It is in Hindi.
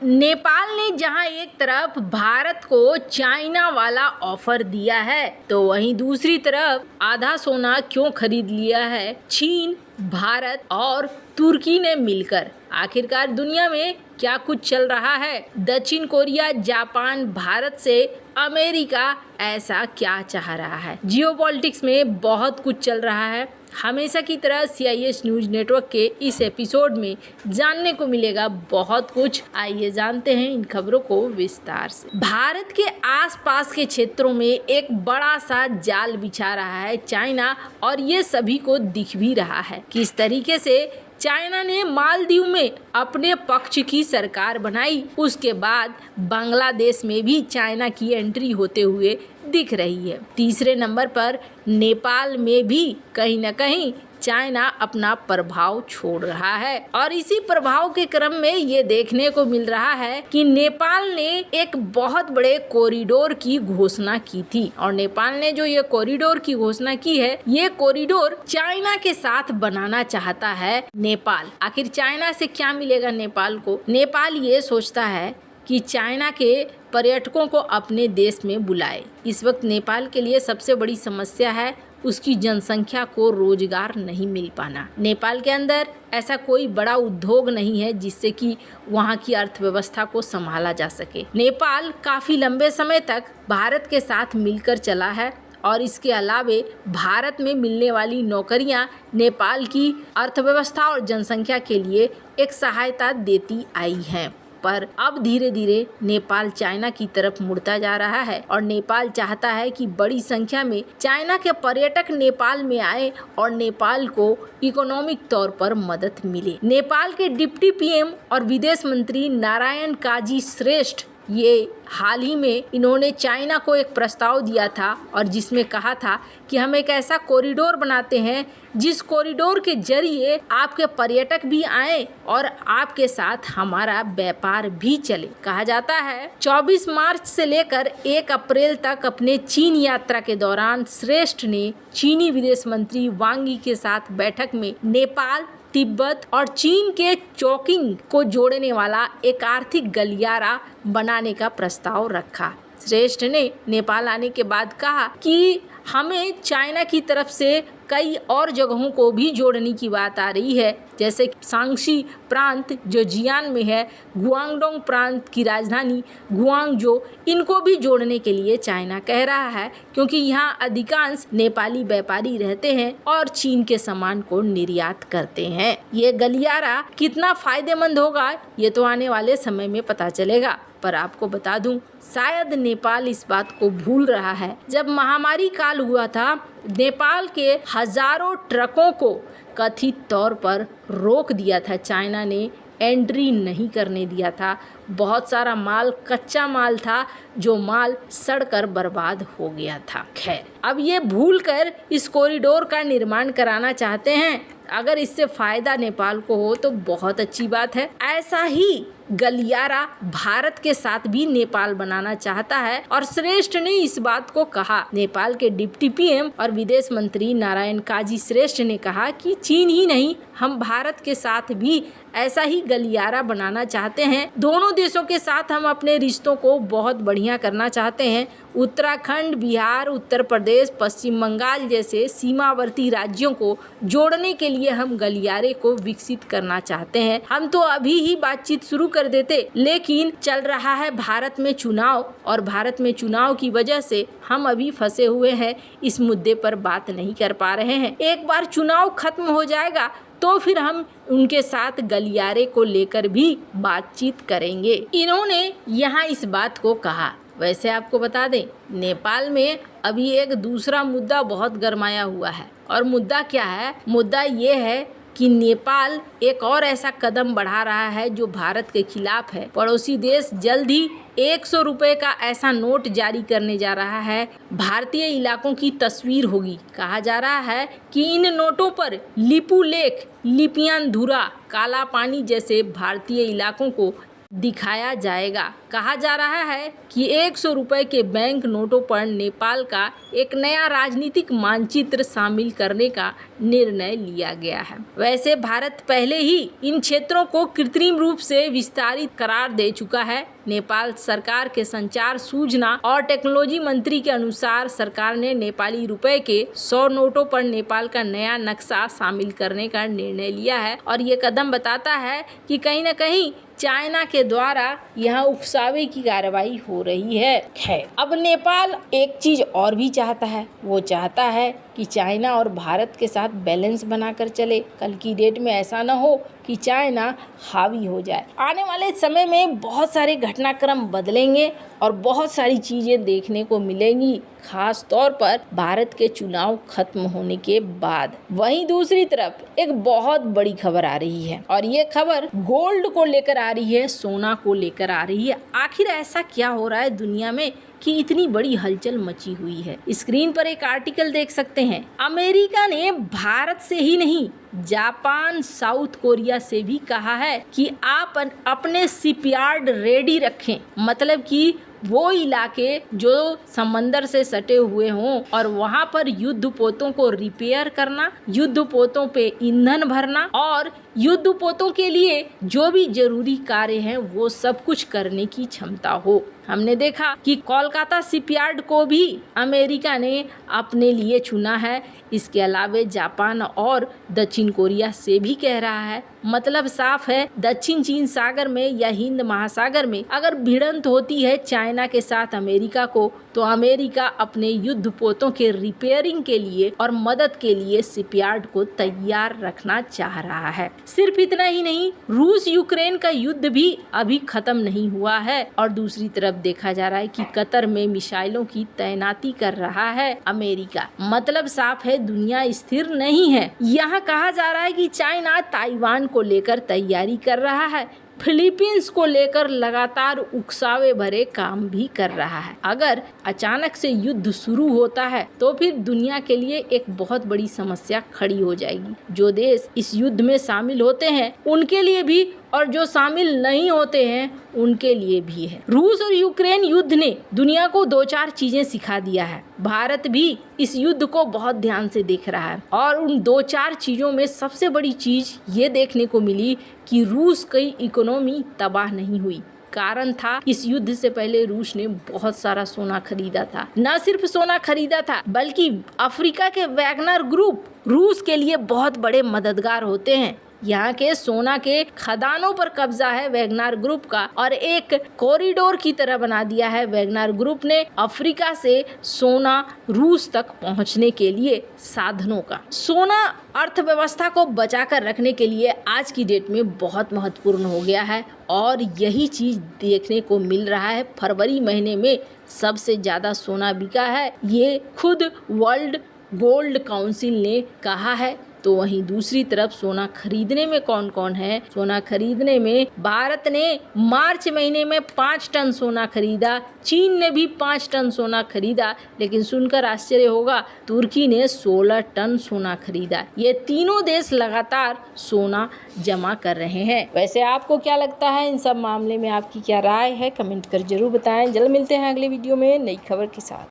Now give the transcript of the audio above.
नेपाल ने जहां एक तरफ भारत को चाइना वाला ऑफर दिया है, तो वहीं दूसरी तरफ आधा सोना क्यों खरीद लिया है चीन, भारत और तुर्की ने मिलकर। आखिरकार दुनिया में क्या कुछ चल रहा है? दक्षिण कोरिया, जापान, भारत से अमेरिका ऐसा क्या चाह रहा है? जियोपॉलिटिक्स में बहुत कुछ चल रहा है। हमेशा की तरह CIS न्यूज नेटवर्क के इस एपिसोड में जानने को मिलेगा बहुत कुछ। आइए जानते हैं इन खबरों को विस्तार से। भारत के आसपास के क्षेत्रों में एक बड़ा सा जाल बिछा रहा है चाइना, और ये सभी को दिख भी रहा है। किस तरीके से चाइना ने मालदीव में अपने पक्ष की सरकार बनाई, उसके बाद बांग्लादेश में भी चाइना की एंट्री होते हुए दिख रही है। तीसरे नंबर पर नेपाल में भी कहीं न कहीं चाइना अपना प्रभाव छोड़ रहा है, और इसी प्रभाव के क्रम में ये देखने को मिल रहा है कि नेपाल ने एक बहुत बड़े कॉरिडोर की घोषणा की थी। और नेपाल ने जो ये कॉरिडोर की घोषणा की है, ये कॉरिडोर चाइना के साथ बनाना चाहता है नेपाल। आखिर चाइना से क्या मिलेगा नेपाल को? नेपाल ये सोचता है कि चाइना के पर्यटकों को अपने देश में बुलाए। इस वक्त नेपाल के लिए सबसे बड़ी समस्या है उसकी जनसंख्या को रोजगार नहीं मिल पाना। नेपाल के अंदर ऐसा कोई बड़ा उद्योग नहीं है जिससे कि वहाँ की अर्थव्यवस्था को संभाला जा सके। नेपाल काफ़ी लंबे समय तक भारत के साथ मिलकर चला है, और इसके अलावे भारत में मिलने वाली नौकरियां नेपाल की अर्थव्यवस्था और जनसंख्या के लिए एक सहायता देती आई हैं। पर अब धीरे धीरे नेपाल चाइना की तरफ मुड़ता जा रहा है, और नेपाल चाहता है कि बड़ी संख्या में चाइना के पर्यटक नेपाल में आए और नेपाल को इकोनॉमिक तौर पर मदद मिले। नेपाल के डिप्टी PM और विदेश मंत्री नारायण काजी श्रेष्ठ, ये हाल ही में इन्होंने चाइना को एक प्रस्ताव दिया था, और जिसमें कहा था कि हम एक ऐसा कॉरिडोर बनाते हैं जिस कॉरिडोर के जरिए आपके पर्यटक भी आए और आपके साथ हमारा व्यापार भी चले। कहा जाता है 24 मार्च से लेकर 1 अप्रैल तक अपने चीन यात्रा के दौरान श्रेष्ठ ने चीनी विदेश मंत्री वांग यी के साथ बैठक में नेपाल, तिब्बत और चीन के चौकिंग को जोड़ने वाला एक आर्थिक गलियारा बनाने का प्रस्ताव रखा। श्रेष्ठ ने नेपाल आने के बाद कहा कि हमें चाइना की तरफ से कई और जगहों को भी जोड़ने की बात आ रही है, जैसे सांक्षी प्रांत जो जियान में है, गुआंगडोंग प्रांत की राजधानी गुआंगझो, इनको भी जोड़ने के लिए चाइना कह रहा है, क्योंकि यहाँ अधिकांश नेपाली व्यापारी रहते हैं और चीन के सामान को निर्यात करते हैं। ये गलियारा कितना फायदेमंद होगा ये तो आने वाले समय में पता चलेगा। पर आपको बता दूं, शायद नेपाल इस बात को भूल रहा है। जब महामारी काल हुआ था, नेपाल के हजारों ट्रकों को कथित तौर पर रोक दिया था चाइना ने, एंट्री नहीं करने दिया था। बहुत सारा माल कच्चा माल था, जो माल सड़कर बर्बाद हो गया था। खैर, अब ये भूलकर इस कॉरिडोर का निर्माण कराना चाहते हैं। अगर इससे फायदा नेपाल को हो तो बहुत अच्छी बात है। ऐसा ही गलियारा भारत के साथ भी नेपाल बनाना चाहता है, और श्रेष्ठ ने इस बात को कहा। नेपाल के डिप्टी PM और विदेश मंत्री नारायण काजी श्रेष्ठ ने कहा कि चीन ही नहीं, हम भारत के साथ भी ऐसा ही गलियारा बनाना चाहते हैं। दोनों देशों के साथ हम अपने रिश्तों को बहुत बढ़िया करना चाहते हैं। उत्तराखंड, बिहार, उत्तर प्रदेश, पश्चिम बंगाल जैसे सीमावर्ती राज्यों को जोड़ने के लिए हम गलियारे को विकसित करना चाहते हैं। हम तो अभी ही बातचीत शुरू कर देते, लेकिन चल रहा है भारत में चुनाव, और भारत में चुनाव की वजह से हम अभी फंसे हुए हैं, इस मुद्दे पर बात नहीं कर पा रहे हैं। एक बार चुनाव खत्म हो जाएगा तो फिर हम उनके साथ गलियारे को लेकर भी बातचीत करेंगे। इन्होंने यहाँ इस बात को कहा। वैसे आपको बता दें, नेपाल में अभी एक दूसरा मुद्दा बहुत गरमाया हुआ है, और मुद्दा क्या है? मुद्दा ये है कि नेपाल एक और ऐसा कदम बढ़ा रहा है जो भारत के खिलाफ है। पड़ोसी देश जल्द ही 100 रुपए का ऐसा नोट जारी करने जा रहा है। भारतीय इलाकों की तस्वीर होगी। कहा जा रहा है कि इन नोटों पर लिपू लेख, लिपियान धुरा, काला पानी जैसे भारतीय इलाकों को दिखाया जाएगा। कहा जा रहा है कि 100 रुपए के बैंक नोटों पर नेपाल का एक नया राजनीतिक मानचित्र शामिल करने का निर्णय लिया गया है। वैसे भारत पहले ही इन क्षेत्रों को कृत्रिम रूप से विस्तारित करार दे चुका है। नेपाल सरकार के संचार, सूचना और टेक्नोलॉजी मंत्री के अनुसार सरकार ने नेपाली रुपए के 100 नोटों पर नेपाल का नया नक्शा शामिल करने का निर्णय लिया है और ये कदम बताता है कि कहीं न कहीं चाइना के द्वारा यहाँ उकसावे की कार्रवाई हो रही है। अब नेपाल एक चीज और भी चाहता है, वो चाहता है कि चाइना और भारत के साथ बैलेंस बनाकर चले। कल की डेट में ऐसा न हो कि चाइना हावी हो जाए। आने वाले समय में बहुत सारे घटनाक्रम बदलेंगे और बहुत सारी चीजें देखने को मिलेंगी, खास तौर पर भारत के चुनाव खत्म होने के बाद। वहीं दूसरी तरफ एक बहुत बड़ी खबर आ रही है और ये खबर गोल्ड को लेकर आ रही है, सोना को लेकर आ रही है। आखिर ऐसा क्या हो रहा है दुनिया में कि इतनी बड़ी हलचल मची हुई है? स्क्रीन पर एक आर्टिकल देख सकते हैं। अमेरिका ने भारत से ही नहीं, जापान, साउथ कोरिया से भी कहा है कि आप अपने शिपयार्ड रेडी रखें। मतलब कि वो इलाके जो समंदर से सटे हुए हों और वहाँ पर युद्धपोतों को रिपेयर करना, युद्धपोतों पे ईंधन भरना और युद्धपोतों के लिए जो भी जरूरी कार्य हैं वो सब कुछ करने की क्षमता हो। हमने देखा कि कोलकाता शिपयार्ड को भी अमेरिका ने अपने लिए चुना है। इसके अलावा जापान और दक्षिण कोरिया से भी कह रहा है। मतलब साफ है, दक्षिण चीन सागर में या हिंद महासागर में अगर भिड़ंत होती है चाइना के साथ अमेरिका को, तो अमेरिका अपने युद्धपोतों के रिपेयरिंग के लिए और मदद के लिए शिपयार्ड को तैयार रखना चाह रहा है। सिर्फ इतना ही नहीं, रूस यूक्रेन का युद्ध भी अभी खत्म नहीं हुआ है और दूसरी तरफ देखा जा रहा है कि कतर में मिसाइलों की तैनाती कर रहा है अमेरिका। मतलब साफ है, दुनिया स्थिर नहीं है। यहाँ कहा जा रहा है कि चाइना ताइवान को लेकर तैयारी कर रहा है, फिलीपींस को लेकर लगातार उकसावे भरे काम भी कर रहा है। अगर अचानक से युद्ध शुरू होता है तो फिर दुनिया के लिए एक बहुत बड़ी समस्या खड़ी हो जाएगी। जो देश इस युद्ध में शामिल होते हैं उनके लिए भी और जो शामिल नहीं होते हैं उनके लिए भी है। रूस और यूक्रेन युद्ध ने दुनिया को 2-4 चीजें सिखा दिया है। भारत भी इस युद्ध को बहुत ध्यान से देख रहा है और उन 2-4 चीजों में सबसे बड़ी चीज ये देखने को मिली कि रूस की इकोनॉमी तबाह नहीं हुई। कारण था, इस युद्ध से पहले रूस ने बहुत सारा सोना खरीदा था। न सिर्फ सोना खरीदा था बल्कि अफ्रीका के वैगनर ग्रुप रूस के लिए बहुत बड़े मददगार होते हैं। यहाँ के सोना के खदानों पर कब्जा है वैगनर ग्रुप का और एक कॉरिडोर की तरह बना दिया है वैगनर ग्रुप ने अफ्रीका से सोना रूस तक पहुँचने के लिए साधनों का। सोना अर्थव्यवस्था को बचाकर रखने के लिए आज की डेट में बहुत महत्वपूर्ण हो गया है और यही चीज देखने को मिल रहा है। फरवरी महीने में सबसे ज्यादा सोना बिका है, ये खुद वर्ल्ड गोल्ड काउंसिल ने कहा है। तो वहीं दूसरी तरफ सोना खरीदने में कौन कौन है? सोना खरीदने में भारत ने मार्च महीने में 5 टन सोना खरीदा, चीन ने भी 5 टन सोना खरीदा, लेकिन सुनकर आश्चर्य होगा, तुर्की ने 16 टन सोना खरीदा। ये तीनों देश लगातार सोना जमा कर रहे हैं। वैसे आपको क्या लगता है इन सब मामले में? आपकी क्या राय है? कमेंट कर जरूर बताएं। जल्द मिलते हैं अगले वीडियो में नई खबर के साथ।